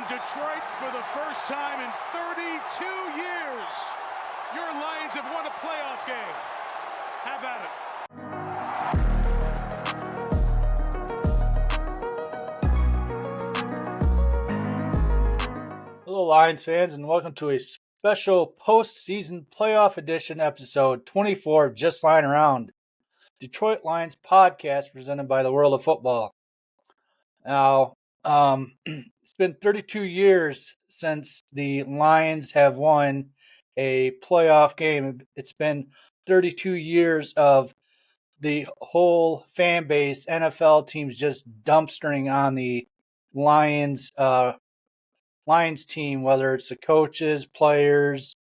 Detroit for the first time in 32 years. Your Lions have won a playoff game. Have at it. Hello, Lions fans, and welcome to a special postseason playoff edition episode 24 of Just Lying Around, Detroit Lions podcast presented by the World of Football. Now, it's been 32 years since the Lions have won a playoff game. It's been 32 years of the whole fan base, NFL teams just dumpstering on the Lions team, whether it's the coaches, players.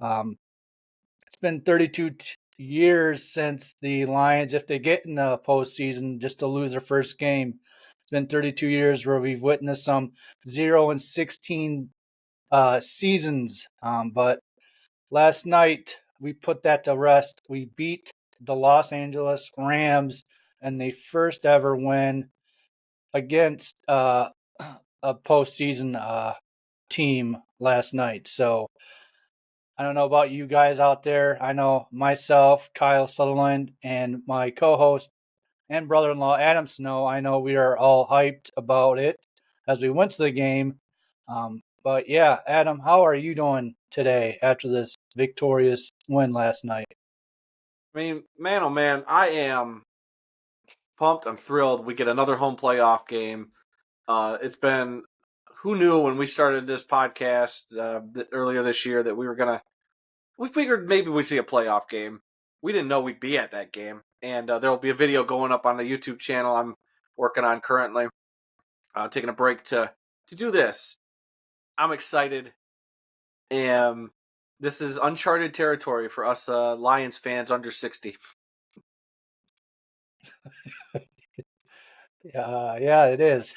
It's been 32 years since the Lions, if they get in the postseason, just to lose their first game. It's been 32 years where we've witnessed some 0-16 seasons. But last night, we put that to rest. We beat the Los Angeles Rams in the first ever win against a postseason team last night. So I don't know about you guys out there. I know myself, Kyle Sutherland, and my co-host and brother-in-law Adam Snow, I know we are all hyped about it as we went to the game. But yeah, Adam, how are you doing today after this victorious win last night? I mean, man, oh man, I am pumped. I'm thrilled. We get another home playoff game. It's been, who knew when we started this podcast earlier this year that we figured maybe we'd see a playoff game. We didn't know we'd be at that game. And there will be a video going up on the YouTube channel I'm working on currently. Taking a break to do this. I'm excited. And this is uncharted territory for us Lions fans under 60. Yeah, it is.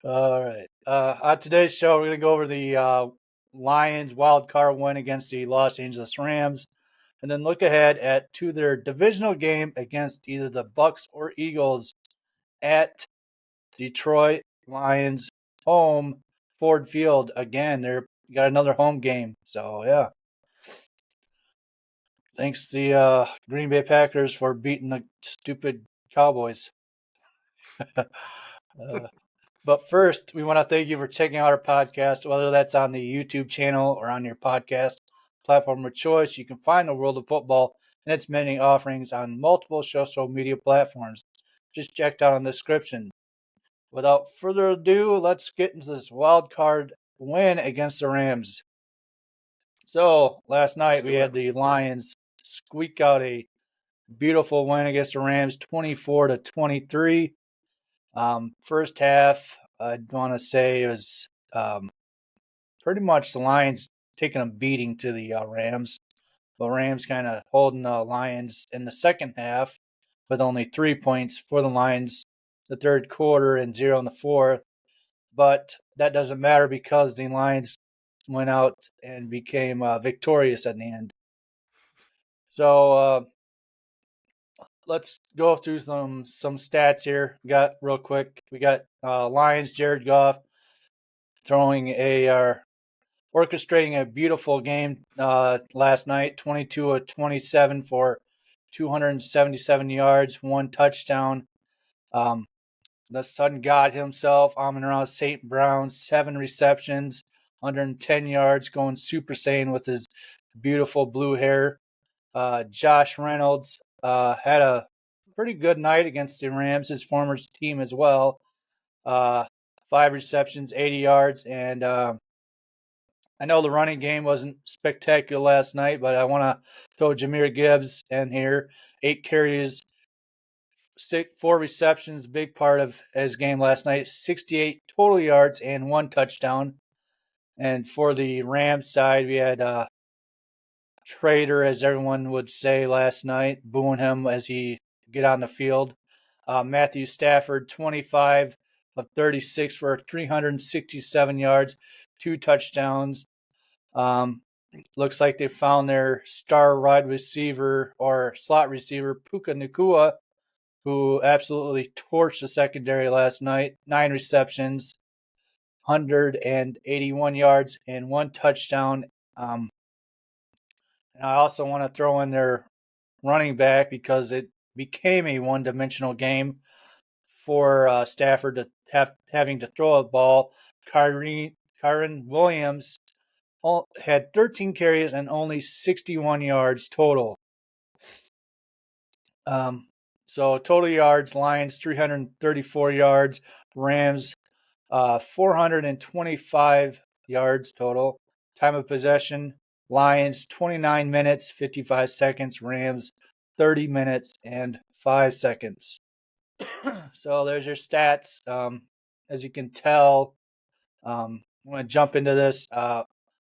All right. On today's show, we're going to go over the Lions wild card win against the Los Angeles Rams, and then look ahead to their divisional game against either the Bucs or Eagles at Detroit Lions home Ford Field. Again, they're got another home game. So yeah. Thanks to the Green Bay Packers for beating the stupid Cowboys. But first, we want to thank you for checking out our podcast, whether that's on the YouTube channel or on your podcast platform of choice. You can find the World of Football and its many offerings on multiple social media platforms. Just check out in the description. Without further ado, let's get into this wild card win against the Rams. So last night we had the Lions squeak out a beautiful win against the Rams, 24-23. First half, I'd want to say it was pretty much the Lions taking a beating to the Rams. The Rams kind of holding the Lions in the second half with only 3 points for the Lions the third quarter and 0 in the fourth. But that doesn't matter because the Lions went out and became victorious at the end. So let's go through some stats here. Real quick. We got Lions Jared Goff orchestrating a beautiful game last night, 22-27 for 277 yards, 1 touchdown. The Sun God himself, Amon-Ra St. Brown, 7 receptions, 110 yards, going Super Saiyan with his beautiful blue hair. Josh Reynolds had a pretty good night against the Rams, his former team as well. 5 receptions, 80 yards, and I know the running game wasn't spectacular last night, but I want to throw Jahmyr Gibbs in here. 8 carries, 4 receptions, big part of his game last night. 68 total yards and 1 touchdown. And for the Rams side, we had Trader, as everyone would say last night, booing him as he get on the field. Matthew Stafford, 25 of 36 for 367 yards, 2 touchdowns. Looks like they found their star wide receiver or slot receiver, Puka Nacua, who absolutely torched the secondary last night. 9 receptions, 181 yards and 1 touchdown. And I also want to throw in their running back because it became a one-dimensional game for Stafford to having to throw a ball. Kyron Williams had 13 carries and only 61 yards total. So total yards, Lions 334 yards, Rams 425 yards total. Time of possession, Lions 29 minutes 55 seconds, Rams 30 minutes and 5 seconds. So there's your stats. As you can tell, I'm going to jump into this.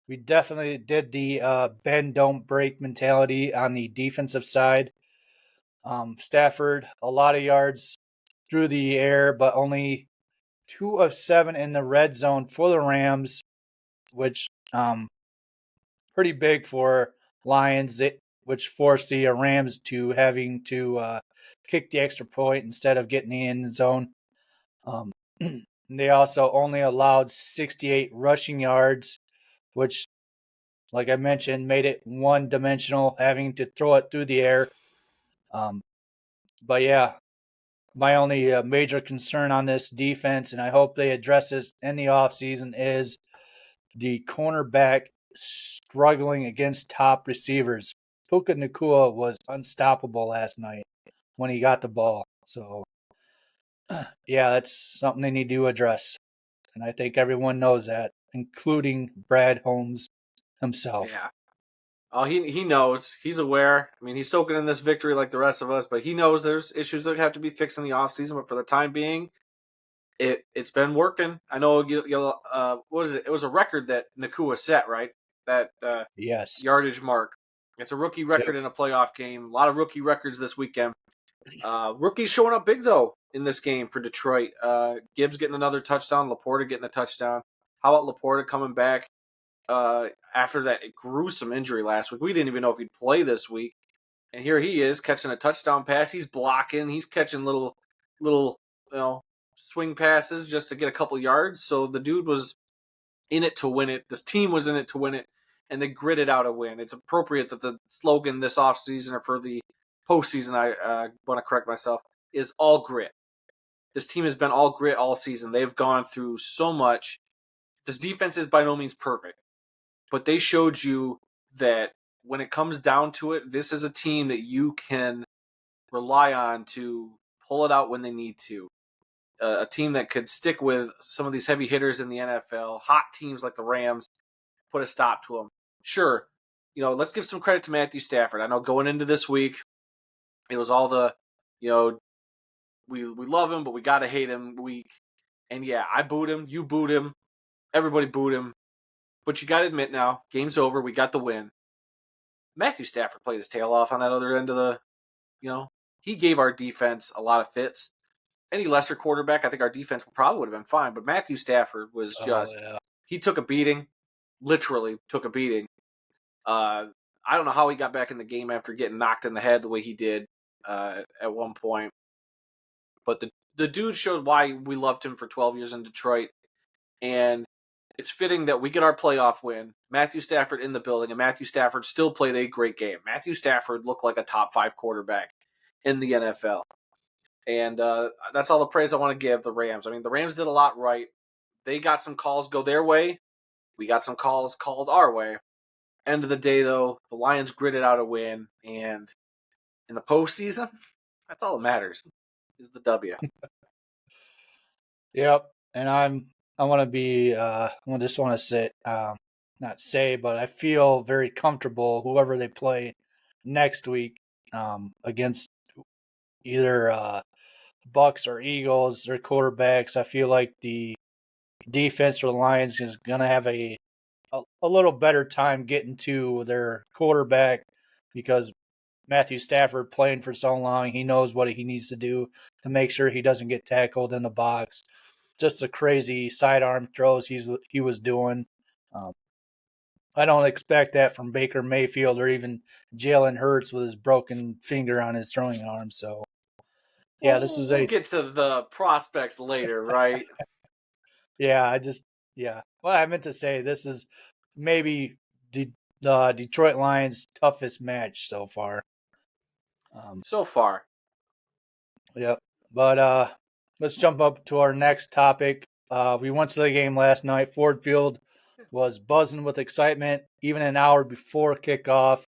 We definitely did the bend, don't break mentality on the defensive side. Stafford, a lot of yards through the air, but only 2 of 7 in the red zone for the Rams, which pretty big for Lions, which forced the Rams to having to kick the extra point instead of getting in the zone. They also only allowed 68 rushing yards, which, like I mentioned, made it one-dimensional, having to throw it through the air. But yeah, my only major concern on this defense, and I hope they address this in the offseason, is the cornerback struggling against top receivers. Puka Nacua was unstoppable last night when he got the ball. So, yeah, that's something they need to address. And I think everyone knows that, including Brad Holmes himself. Yeah. Oh, he knows. He's aware. I mean, he's soaking in this victory like the rest of us, but he knows there's issues that have to be fixed in the offseason. But for the time being, it's been working. I know what is it? It was a record that Nakua set, right? That Yes. yardage mark. It's a rookie record Yep. in a playoff game. A lot of rookie records this weekend. Rookies showing up big though in this game for Detroit. Gibbs getting another touchdown. Laporta getting a touchdown. How about Laporta coming back after that gruesome injury last week? We didn't even know if he'd play this week, and here he is catching a touchdown pass. He's blocking. He's catching little swing passes just to get a couple yards. So the dude was in it to win it. This team was in it to win it, and they gritted out a win. It's appropriate that the slogan this offseason or for the postseason, I want to correct myself, is all grit. This team has been all grit all season. They've gone through so much. This defense is by no means perfect, but they showed you that when it comes down to it, this is a team that you can rely on to pull it out when they need to. A team that could stick with some of these heavy hitters in the NFL, hot teams like the Rams, put a stop to them. Sure, let's give some credit to Matthew Stafford. I know going into this week, it was all the, we love him, but we got to hate him week. And yeah, I booed him. You booed him. Everybody booed him. But you got to admit now, game's over. We got the win. Matthew Stafford played his tail off on that other end of the, he gave our defense a lot of fits. Any lesser quarterback, I think our defense probably would have been fine. But Matthew Stafford was just, he took a beating, literally took a beating. I don't know how he got back in the game after getting knocked in the head the way he did at one point. But the dude showed why we loved him for 12 years in Detroit. And it's fitting that we get our playoff win. Matthew Stafford in the building, and Matthew Stafford still played a great game. Matthew Stafford looked like a top 5 quarterback in the NFL. And that's all the praise I want to give the Rams. I mean, the Rams did a lot right. They got some calls go their way. We got some calls called our way. End of the day, though, the Lions gritted out a win. And in the postseason, that's all that matters, is the W. Yep. And I want to be, I just want to say, not say, but I feel very comfortable whoever they play next week against either Bucks or Eagles, their quarterbacks. I feel like the defense for the Lions is going to have a little better time getting to their quarterback because Matthew Stafford playing for so long, he knows what he needs to do to make sure he doesn't get tackled in the box. Just the crazy sidearm throws he was doing. I don't expect that from Baker Mayfield or even Jalen Hurts with his broken finger on his throwing arm. So, yeah, this is we'll get to the prospects later, right? yeah. Yeah. Well, I meant to say this is maybe the Detroit Lions' toughest match so far. So far. Yep. But let's jump up to our next topic. We went to the game last night. Ford Field was buzzing with excitement even an hour before kickoff.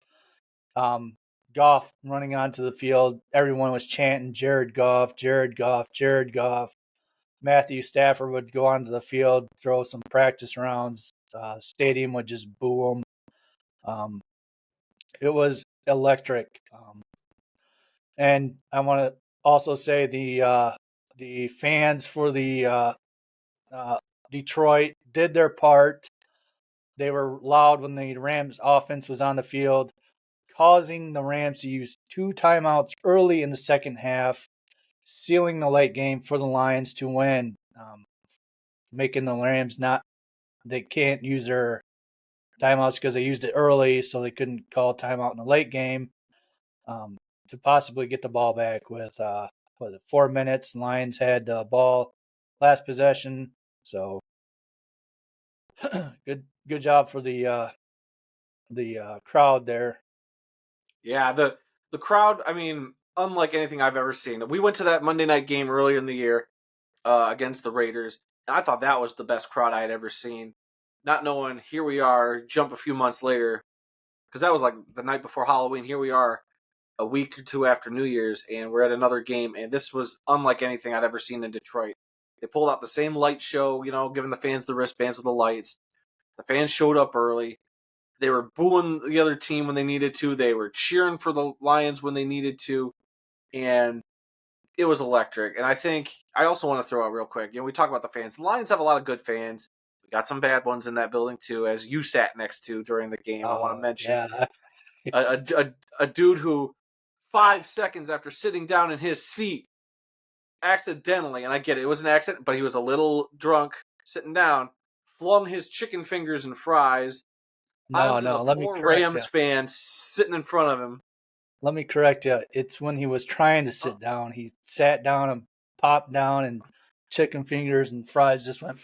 Goff running onto the field. Everyone was chanting Jared Goff, Jared Goff, Jared Goff. Matthew Stafford would go onto the field, throw some practice rounds. Stadium would just boo him. It was electric. And I want to also say the fans for the Detroit did their part. They were loud when the Rams offense was on the field, causing the Rams to use 2 timeouts early in the second half, sealing the late game for the Lions to win, making the Rams they can't use their timeouts because they used it early, so they couldn't call timeout in the late game to possibly get the ball back with 4 minutes. Lions had the ball last possession, so good job for the crowd there. Yeah, the crowd, I mean, unlike anything I've ever seen. We went to that Monday night game earlier in the year against the Raiders, and I thought that was the best crowd I had ever seen. Not knowing, here we are, jump a few months later, because that was like the night before Halloween. Here we are a week or two after New Year's, and we're at another game, and this was unlike anything I'd ever seen in Detroit. They pulled out the same light show, giving the fans the wristbands with the lights. The fans showed up early. They were booing the other team when they needed to. They were cheering for the Lions when they needed to. And it was electric. And I also want to throw out real quick, we talk about the fans. The Lions have a lot of good fans. We got some bad ones in that building too, as you sat next to during the game. I want to mention Yeah. a dude who 5 seconds after sitting down in his seat, accidentally, and I get it, it was an accident, but he was a little drunk sitting down, flung his chicken fingers and fries onto the Let me poor correct you. Rams fan sitting in front of him. Let me correct you. It's when he was trying to sit down. He sat down and popped down, and chicken fingers and fries just went.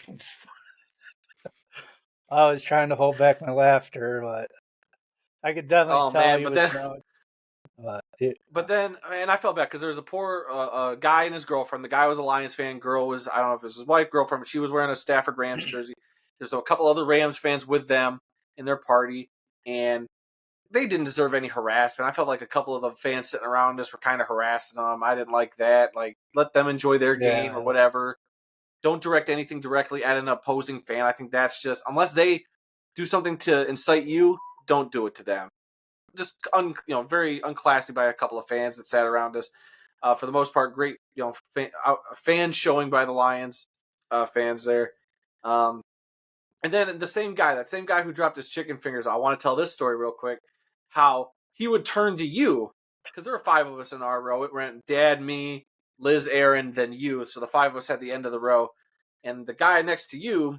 I was trying to hold back my laughter, but I could definitely tell Man, he but was then, drunk. man, I felt bad because there was a poor guy and his girlfriend. The guy was a Lions fan. Girl was, I don't know if it was his wife, girlfriend, but she was wearing a Stafford Rams jersey. There's a couple other Rams fans with them in their party, and they didn't deserve any harassment. I felt like a couple of the fans sitting around us were kind of harassing them. I didn't like that. Like, let them enjoy their game or whatever. Don't direct anything directly at an opposing fan. I think that's just, unless they do something to incite you, don't do it to them. Just very unclassy by a couple of fans that sat around us. For the most part, great fans showing by the Lions fans there. And then that same guy who dropped his chicken fingers. I want to tell this story real quick. How he would turn to you, because there were 5 of us in our row. It went Dad, me, Liz, Aaron, then you. So the 5 of us had the end of the row. And the guy next to you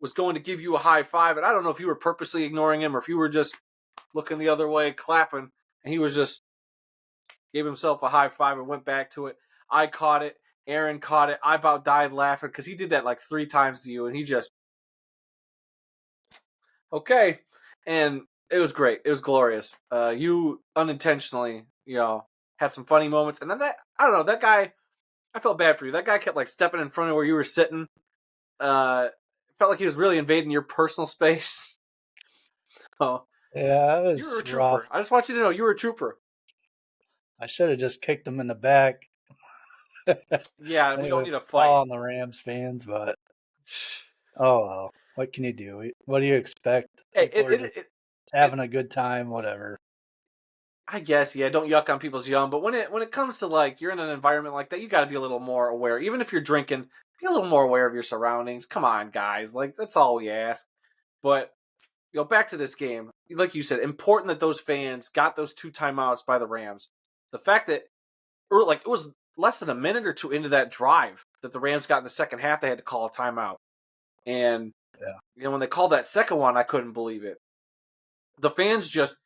was going to give you a high five. And I don't know if you were purposely ignoring him or if you were just looking the other way, clapping. And he was just gave himself a high five and went back to it. I caught it. Aaron caught it. I about died laughing because he did that like 3 times to you. And he just, okay. And it was great. It was glorious. You unintentionally, had some funny moments. And then I don't know, that guy, I felt bad for you. That guy kept like stepping in front of where you were sitting. Felt like he was really invading your personal space. So Yeah, it was you were a trooper. rough. I just want you to know you were a trooper. I should have just kicked him in the back. Yeah, we don't need a fight. All on the Rams fans, but oh well. What can you do? What do you expect? People are just having a good time, whatever. I guess, yeah, don't yuck on people's yum. But when it comes to like you're in an environment like that, you got to be a little more aware. Even if you're drinking, be a little more aware of your surroundings. Come on, guys, like that's all we ask. But back to this game, like you said, important that those fans got those 2 timeouts by the Rams. The fact that, it was less than a minute or two into that drive that the Rams got in the second half, they had to call a timeout. And when they called that second one, I couldn't believe it. The fans just,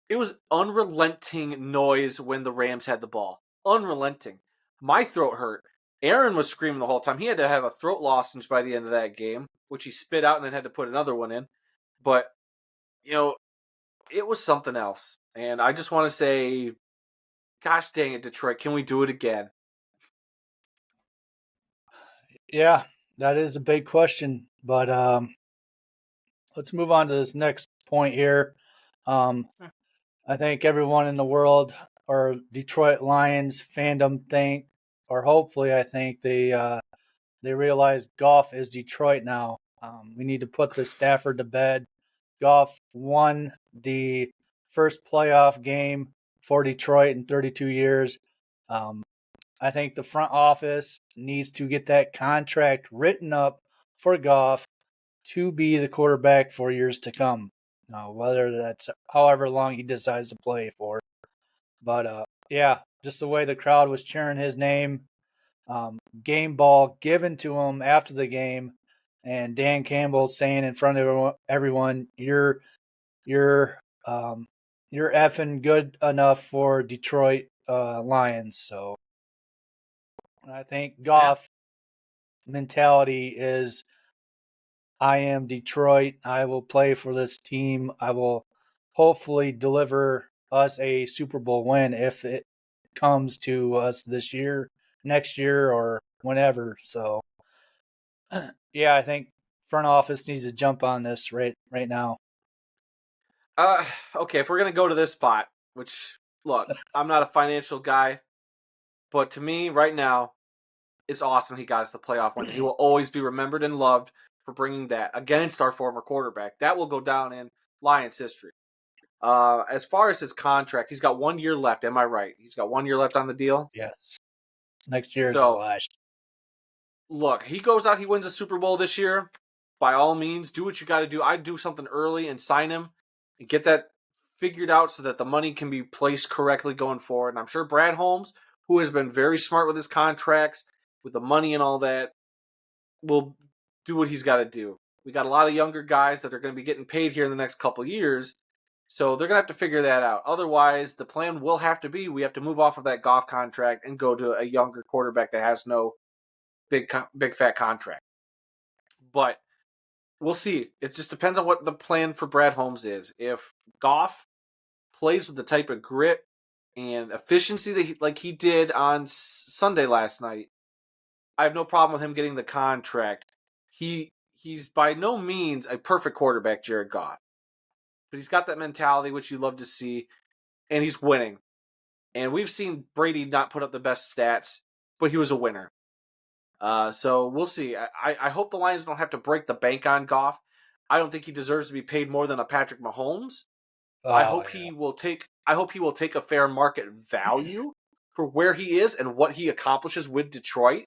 it was unrelenting noise when the Rams had the ball. Unrelenting. My throat hurt. Aaron was screaming the whole time. He had to have a throat lozenge by the end of that game, which he spit out and then had to put another one in. But, it was something else. And I just want to say, gosh dang it, Detroit, can we do it again? Yeah, that is a big question. But let's move on to this next point here. I think everyone in the world or Detroit Lions fandom think, or hopefully I think they realize Goff is Detroit now. We need to put the Stafford to bed. Goff won the first playoff game for Detroit in 32 years. I think the front office needs to get that contract written up for Goff to be the quarterback for years to come. Whether that's however long he decides to play for. But yeah, just the way the crowd was cheering his name, game ball given to him after the game, and Dan Campbell saying in front of everyone, "You're effing good enough for Detroit Lions." So I think Goff mentality is, I am Detroit. I will play for this team. I will hopefully deliver us a Super Bowl win if it comes to us this year, next year, or whenever. So, yeah, I think front office needs to jump on this right now. Okay, if we're going to go to this spot, which, look, I'm not a financial guy, but to me, right now, it's awesome he got us the playoff win. He will always be remembered and loved for bringing that against our former quarterback. That will go down in Lions history. As far as his contract, he's got 1 year left. Am I right? He's got 1 year left on the deal? Yes. Next year is his So, last. look, he goes out, he wins a Super Bowl this year. By all means, do what you got to do. I'd do something early and sign him and get that figured out so that the money can be placed correctly going forward. And I'm sure Brad Holmes, who has been very smart with his contracts, with the money and all that, will do what he's got to do. We got a lot of younger guys that are going to be getting paid here in the next couple of years, so they're going to have to figure that out. Otherwise, the plan will have to be we have to move off of that Goff contract and go to a younger quarterback that has no big fat contract. But we'll see. It just depends on what the plan for Brad Holmes is. If Goff plays with the type of grit and efficiency that he did on Sunday last night, I have no problem with him getting the contract. He's by no means a perfect quarterback, Jared Goff. But he's got that mentality, which you love to see, and he's winning. And we've seen Brady not put up the best stats, but he was a winner. So we'll see. I hope the Lions don't have to break the bank on Goff. I don't think he deserves to be paid more than a Patrick Mahomes. I hope he will take a fair market value for where he is and what he accomplishes with Detroit.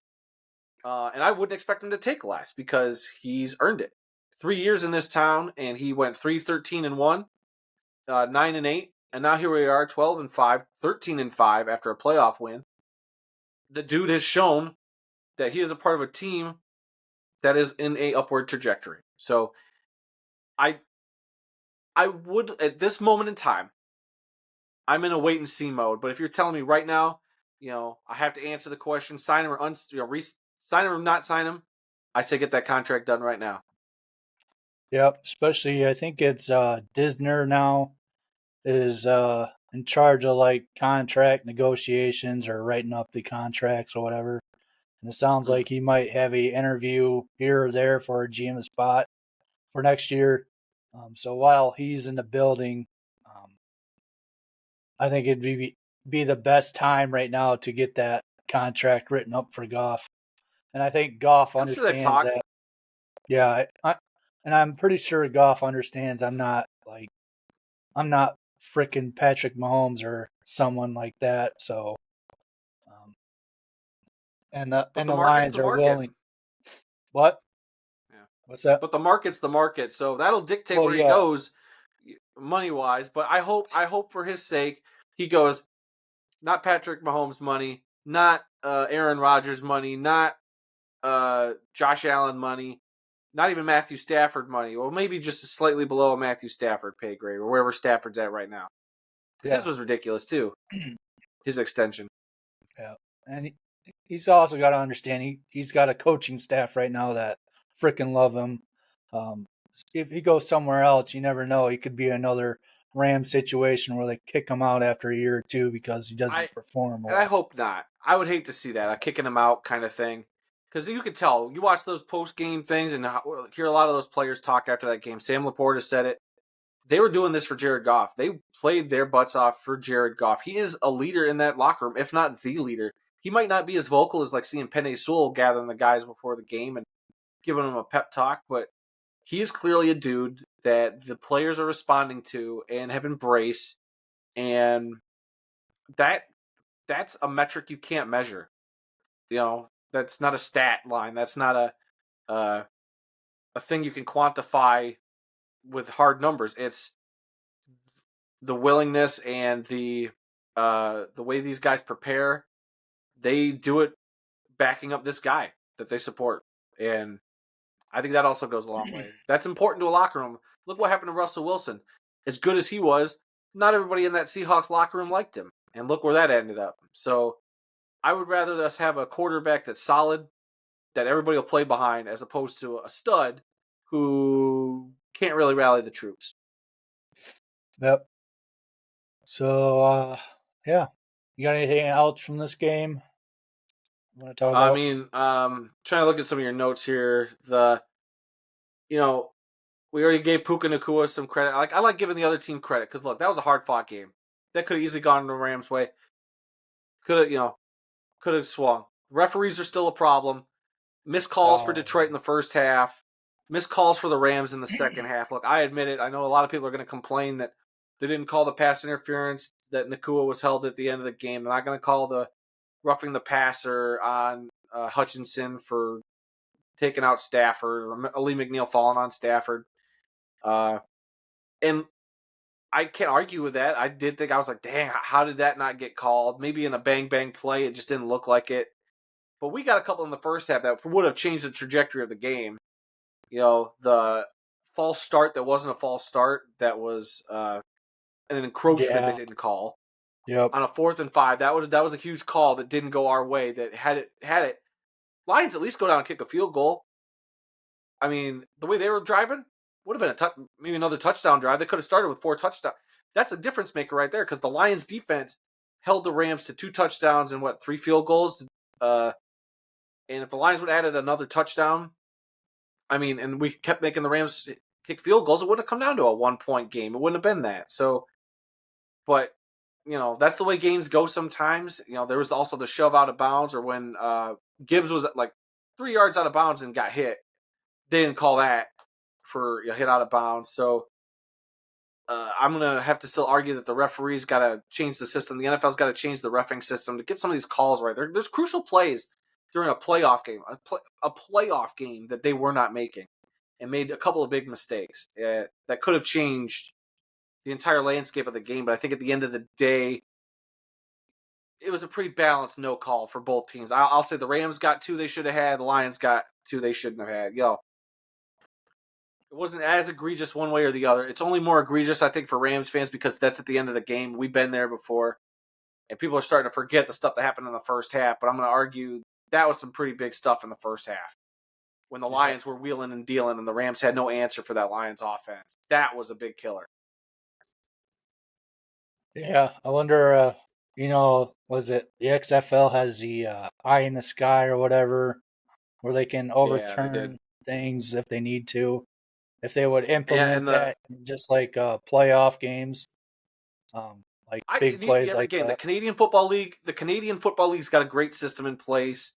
And I wouldn't expect him to take less because he's earned it. 3 years in this town, and he went 3-13-1, 9-8, and now here we are, 12-5, 13-5 after a playoff win. The dude has shown that he is a part of a team that is in a upward trajectory. So I would, at this moment in time, I'm in a wait and see mode. But if you're telling me right now, I have to answer the question: sign him or sign him or not sign him, I say get that contract done right now. Yep, especially I think it's Disner now is in charge of like contract negotiations or writing up the contracts or whatever. And it sounds like he might have a interview here or there for a GM spot for next year. So while he's in the building, I think it'd be the best time right now to get that contract written up for Goff. And I think Goff understands that. Yeah, and I'm pretty sure Goff understands I'm not freaking Patrick Mahomes or someone like that. So, and the Lions are willing. What? Yeah. What's that? But the market's the market, so that'll dictate where he goes, money wise. But I hope for his sake he goes. Not Patrick Mahomes money, not Aaron Rodgers money, not Josh Allen money, not even Matthew Stafford money. Well, maybe just slightly below a Matthew Stafford pay grade or wherever Stafford's at right now. Because his was ridiculous too. His extension. Yeah, and he's also got to understand he's got a coaching staff right now that freaking love him. Um, if he goes somewhere else, you never know. He could be another Ram situation where they kick him out after a year or two because he doesn't perform And I well. hope not. I would hate to see that, a kicking him out kind of thing. Because you could tell, you watch those post-game things and hear a lot of those players talk after that game. Sam Laporta has said it. They were doing this for Jared Goff. They played their butts off for Jared Goff. He is a leader in that locker room, if not the leader. He might not be as vocal as like seeing Penei Sewell gathering the guys before the game and giving them a pep talk, but he is clearly a dude that the players are responding to and have embraced, and that's a metric you can't measure. That's not a stat line. That's not a thing you can quantify with hard numbers. It's the willingness and the way these guys prepare. They do it backing up this guy that they support, and I think that also goes a long way. That's important to a locker room. Look what happened to Russell Wilson. As good as he was, not everybody in that Seahawks locker room liked him, and look where that ended up. So I would rather us have a quarterback that's solid, that everybody will play behind, as opposed to a stud who can't really rally the troops. Yep. So, yeah. You got anything else from this game you want to talk I about? mean, trying to look at some of your notes here. We already gave Puka Nacua some credit. I like giving the other team credit because look, that was a hard fought game. That could have easily gone the Rams' way. Could have swung. Referees are still a problem. Missed calls for Detroit in the first half. Missed calls for the Rams in the second half. Look, I admit it. I know a lot of people are going to complain that they didn't call the pass interference that Nacua was held at the end of the game. They're not going to call the roughing the passer on Hutchinson for taking out Stafford, or Ali McNeil falling on Stafford. And I can't argue with that. I did think, I was like, dang, how did that not get called? Maybe in a bang-bang play, it just didn't look like it. But we got a couple in the first half that would have changed the trajectory of the game. The false start that wasn't a false start, that was an encroachment they didn't call. Yep. On a 4th and 5, that was a huge call that didn't go our way. That had it. Lions at least go down and kick a field goal. I mean, the way they were driving would have been maybe another touchdown drive. They could have started with 4 touchdowns. That's a difference maker right there, because the Lions defense held the Rams to 2 touchdowns and 3 field goals. And if the Lions would have added another touchdown, and we kept making the Rams kick field goals, it wouldn't have come down to a 1-point game. It wouldn't have been that. So, but that's the way games go sometimes. There was also the shove out of bounds, or when Gibbs was like 3 yards out of bounds and got hit. They didn't call that for a hit out of bounds. So I'm going to have to still argue that the referees got to change the system. The NFL's got to change the reffing system to get some of these calls right. There's crucial plays during a playoff game, a playoff game that they were not making, and made a couple of big mistakes that could have changed the entire landscape of the game. But I think at the end of the day, it was a pretty balanced no call for both teams. I'll say the Rams got 2 they should have had. The Lions got 2 they shouldn't have had. It wasn't as egregious one way or the other. It's only more egregious, I think, for Rams fans because that's at the end of the game. We've been there before. And people are starting to forget the stuff that happened in the first half. But I'm going to argue that was some pretty big stuff in the first half. When the Lions were wheeling and dealing and the Rams had no answer for that Lions offense. That was a big killer. Yeah, I wonder, was it the XFL has the eye in the sky or whatever, where they can overturn things if they need to. If they would implement that just like playoff games, big plays like that. The Canadian Football League's got a great system in place.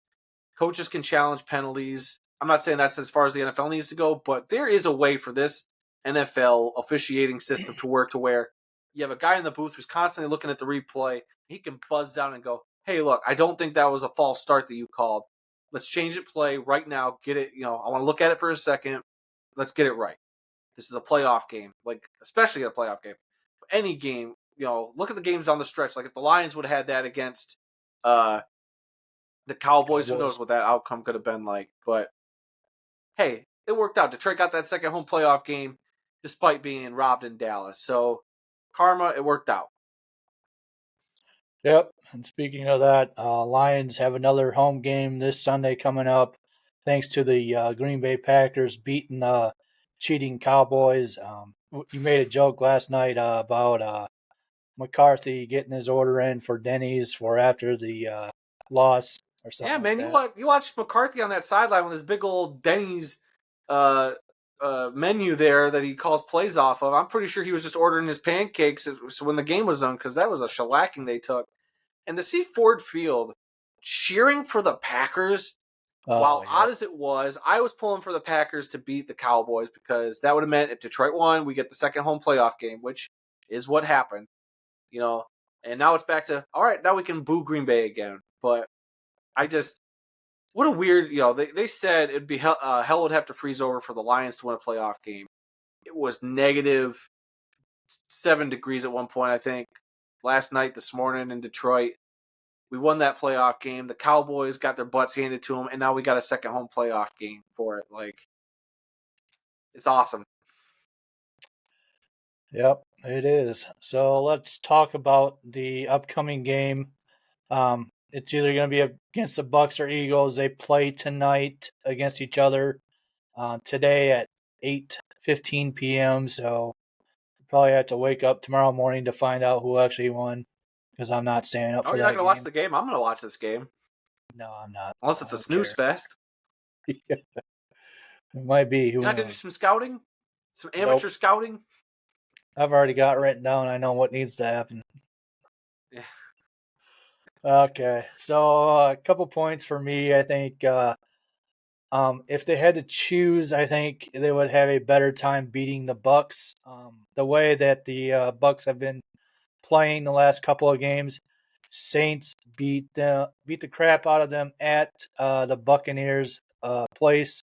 Coaches can challenge penalties. I'm not saying that's as far as the NFL needs to go, but there is a way for this NFL officiating system to work to where you have a guy in the booth who's constantly looking at the replay. He can buzz down and go, hey, look, I don't think that was a false start that you called. Let's change it play right now. Get it, I want to look at it for a second. Let's get it right. This is a playoff game, especially a playoff game. Any game, look at the games down the stretch. Like if the Lions would have had that against the Cowboys, who knows what that outcome could have been like. But hey, it worked out. Detroit got that second home playoff game despite being robbed in Dallas. So karma, it worked out. Yep. And speaking of that, Lions have another home game this Sunday coming up, thanks to the Green Bay Packers beating cheating Cowboys. You made a joke last night about McCarthy getting his order in for Denny's for after the loss or Yeah, something like man, that. you watched McCarthy on that sideline with his big old Denny's uh, menu there that he calls plays off of. I'm pretty sure he was just ordering his pancakes when the game was done because that was a shellacking they took. And to see Ford Field cheering for the Packers, Oh, while yeah. odd as it was, I was pulling for the Packers to beat the Cowboys because that would have meant if Detroit won, we get the second home playoff game, which is what happened. And now it's back to all right. Now we can boo Green Bay again, but I just what a weird. They said it'd be hell would have to freeze over for the Lions to win a playoff game. It was -7 degrees at one point, I think. Last night, this morning in Detroit, we won that playoff game. The Cowboys got their butts handed to them, and now we got a second home playoff game for it. Like, it's awesome. Yep, it is. So let's talk about the upcoming game. It's either going to be against the Bucks or Eagles. They play tonight against each other today at 8:15 p.m. So you probably have to wake up tomorrow morning to find out who actually won because I'm not staying up Oh, for you're not that gonna watch game. the game? I'm gonna watch this game No, I'm not. unless I it's a don't snooze care. fest. It might be. Who You're not gonna do knows? some scouting, some Nope. amateur scouting. I've already got it written down. I know what needs to happen. Yeah. Okay, so a couple points for me. I think if they had to choose, I think they would have a better time beating the Bucks. The way that the Bucks have been playing the last couple of games, Saints beat the crap out of them at the Buccaneers place,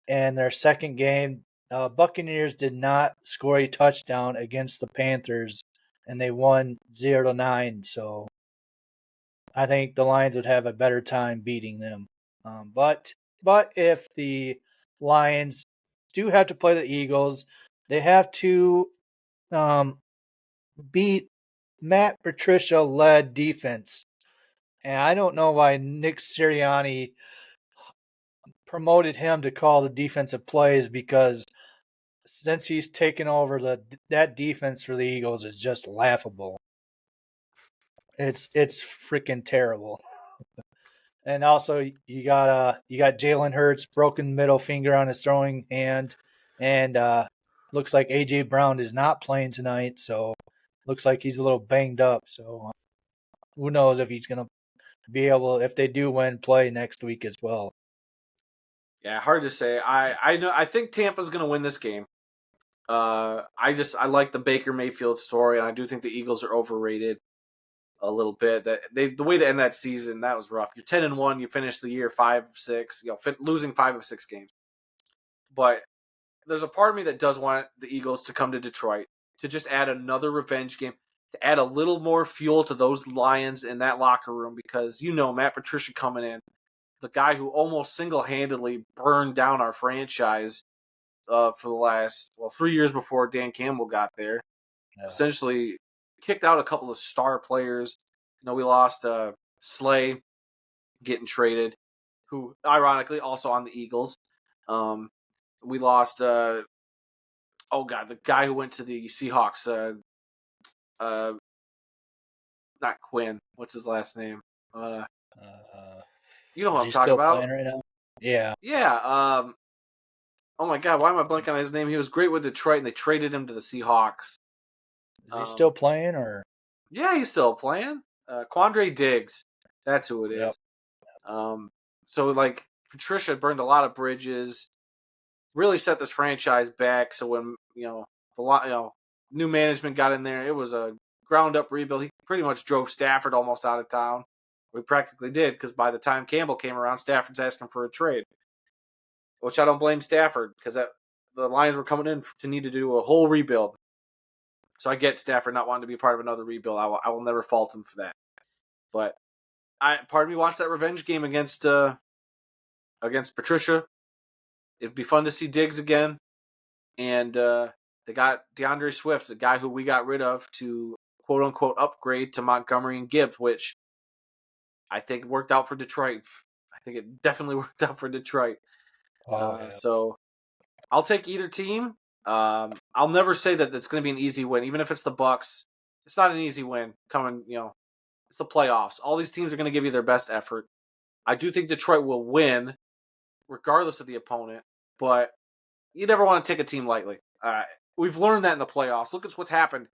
and their second game, Buccaneers did not score a touchdown against the Panthers, and they won 0-9. So I think the Lions would have a better time beating them. But if the Lions do have to play the Eagles, they have to um, beat Matt Patricia led defense. And I don't know why Nick Sirianni promoted him to call the defensive plays because since he's taken over that defense for the Eagles is just laughable. It's freaking terrible. And also you got Jalen Hurts broken middle finger on his throwing hand, and looks like AJ Brown is not playing tonight, so looks like he's a little banged up. So who knows if he's gonna be able, if they do win, play next week as well. Yeah, hard to say. I know. I think Tampa's gonna win this game. I like the Baker Mayfield story, and I do think the Eagles are overrated a little bit. The way to end that season, that was rough. You're 10-1. You finish the year 5-6. Losing 5 of 6 games. But there's a part of me that does want the Eagles to come to Detroit to just add another revenge game, to add a little more fuel to those Lions in that locker room because Matt Patricia coming in, the guy who almost single-handedly burned down our franchise for the last 3 years before Dan Campbell got there. Essentially kicked out a couple of star players. We lost Slay getting traded, who ironically also on the Eagles. We lost the guy who went to the Seahawks. Not Quinn. What's his last name? You know who Is I'm he talking still about? playing right now? Yeah. Yeah. Oh my God, why am I blanking on his name? He was great with Detroit, and they traded him to the Seahawks. Is he still playing or? Yeah, he's still playing. Quandre Diggs. That's who it Yep. is. So Patricia burned a lot of bridges, really set this franchise back. So when new management got in there, it was a ground up rebuild. He pretty much drove Stafford almost out of town. We practically did because by the time Campbell came around, Stafford's asking for a trade, which I don't blame Stafford because the Lions were coming in to need to do a whole rebuild. So I get Stafford not wanting to be part of another rebuild. I will never fault him for that. But part of me wants that revenge game against Patricia. It'd be fun to see Diggs again. And they got DeAndre Swift, the guy who we got rid of to quote unquote upgrade to Montgomery and Gibbs, which I think it worked out for Detroit. I think it definitely worked out for Detroit. Oh, yeah. So I'll take either team. I'll never say that it's going to be an easy win, even if it's the Bucks. It's not an easy win coming. It's the playoffs. All these teams are going to give you their best effort. I do think Detroit will win, regardless of the opponent. But you never want to take a team lightly. We've learned that in the playoffs. Look at what's happened.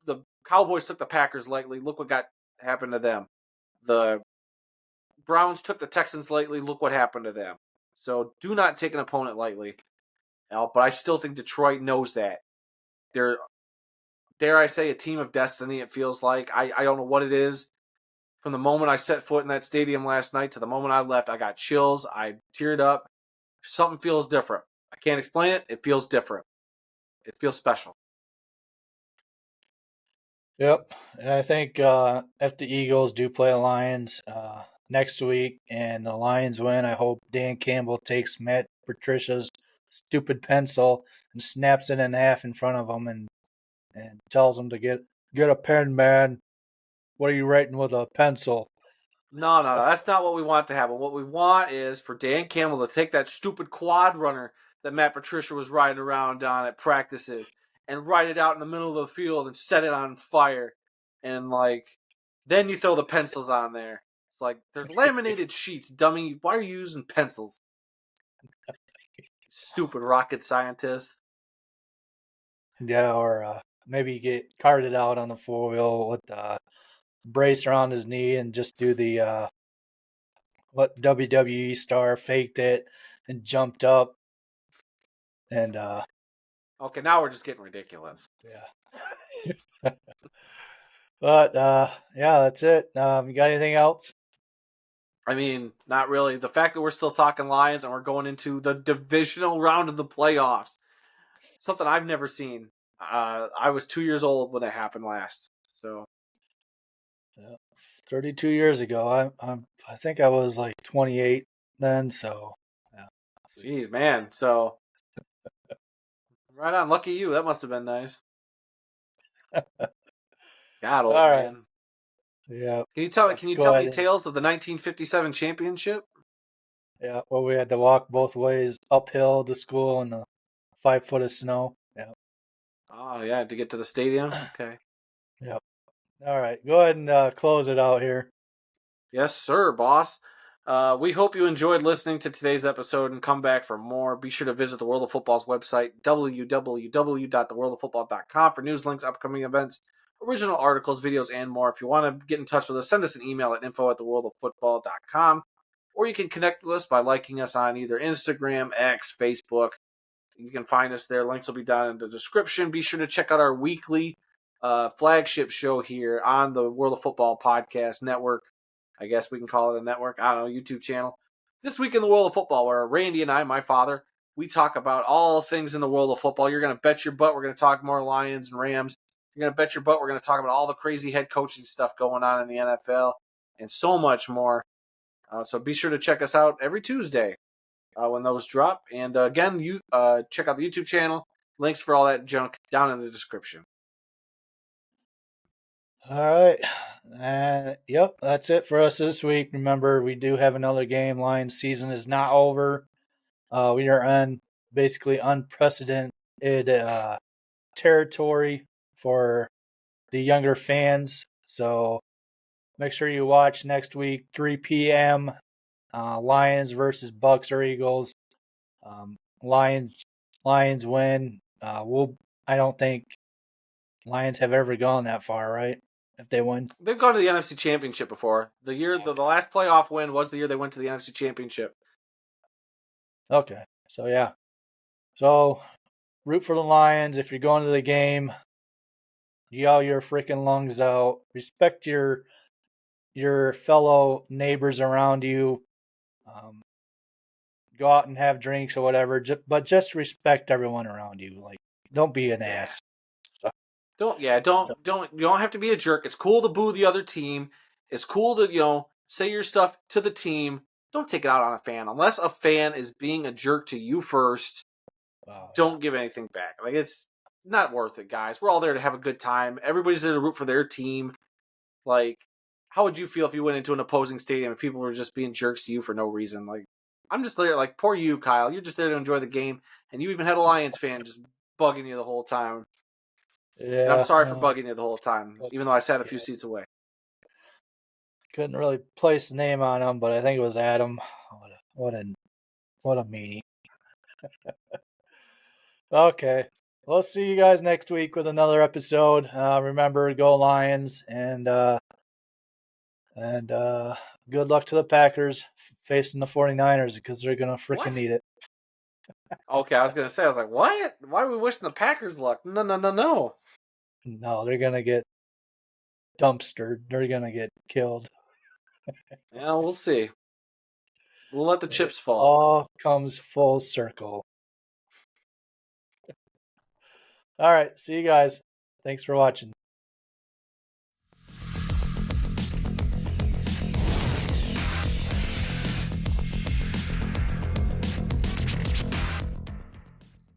The Cowboys took the Packers lightly. Look what happened to them. The Browns took the Texans lightly. Look what happened to them. So do not take an opponent lightly. But I still think Detroit knows that. They're, dare I say, a team of destiny, it feels like. I don't know what it is. From the moment I set foot in that stadium last night to the moment I left, I got chills. I teared up. Something feels different. I can't explain it. It feels different. It feels special. Yep. And I think if the Eagles do play the Lions next week and the Lions win, I hope Dan Campbell takes Matt Patricia's stupid pencil and snaps it in half in front of him and tells him to get a pen, man. What are you writing with a pencil? No. That's not what we want to happen. What we want is for Dan Campbell to take that stupid quad runner that Matt Patricia was riding around on at practices and ride it out in the middle of the field and set it on fire. And, then you throw the pencils on there. It's like, they're laminated sheets, dummy. Why are you using pencils? Stupid rocket scientist. Yeah, or maybe get carted out on the 4-wheel with the brace around his knee and just do the what WWE star faked it and jumped up and Okay, now we're just getting ridiculous. yeah. But yeah, that's it. You got anything else? I mean, not really. The fact that we're still talking Lions and we're going into the divisional round of the playoffs, something I've never seen. I was 2 years old when it happened last. So Yeah. 32 years ago. I think I was like 28 then. So yeah. jeez, man. So right on. Lucky you. That must have been nice. God, old All right. man. Yeah. Can you tell Let's go me ahead. tales of the 1957 championship? Yeah. Well, we had to walk both ways uphill to school in the 5 foot of snow. Yeah. Oh yeah, to get to the stadium. Okay. Yep. All right. Go ahead and close it out here. Yes, sir, boss. We hope you enjoyed listening to today's episode and come back for more. Be sure to visit the World of Football's website, www.theworldoffootball.com, for news, links, upcoming events, original articles, videos, and more. If you want to get in touch with us, send us an email at info@theworldoffootball.com, or you can connect with us by liking us on either Instagram, X, Facebook. You can find us there. Links will be down in the description. Be sure to check out our weekly flagship show here on the World of Football Podcast Network. I guess we can call it a network. I don't know, YouTube channel. This week in the world of football, where Randy and I, my father, we talk about all things in the world of football. You're going to bet your butt we're going to talk more Lions and Rams. You're going to bet your butt we're going to talk about all the crazy head coaching stuff going on in the NFL and so much more. So be sure to check us out every Tuesday when those drop. And again, you check out the YouTube channel. Links for all that junk down in the description. All right. Yep, that's it for us this week. Remember, we do have another game. Lions season is not over. We are on basically unprecedented territory for the younger fans. So make sure you watch next week, 3 p.m. Lions versus Bucks or Eagles. Lions win. I don't think Lions have ever gone that far, right? If they win. They've gone to the NFC Championship before. The last playoff win was the year they went to the NFC Championship. Okay. So yeah. So root for the Lions if you're going to the game. Yell your freaking lungs out. Respect your fellow neighbors around you. Go out and have drinks or whatever, but just respect everyone around you. Like, don't be an ass. So, Don't you don't have to be a jerk. It's cool to boo the other team. It's cool to, say your stuff to the team. Don't take it out on a fan. Unless a fan is being a jerk to you first, don't give anything back. Like, it's not worth it, guys. We're all there to have a good time. Everybody's there to root for their team. Like, how would you feel if you went into an opposing stadium and people were just being jerks to you for no reason? Like, I'm just there, like, poor you, Kyle. You're just there to enjoy the game, and you even had a Lions fan just bugging you the whole time. Yeah. And I'm sorry for bugging you the whole time, even though I sat a few seats away. Couldn't really place the name on him, but I think it was Adam. What a meanie. Okay. We'll see you guys next week with another episode. Remember, go Lions, and good luck to the Packers facing the 49ers because they're going to freaking need it. Okay, I was going to say, I was like, what? Why are we wishing the Packers luck? No. No, they're going to get dumpstered. They're going to get killed. Yeah, we'll see. We'll let the chips fall. All comes full circle. All right. See you guys. Thanks for watching.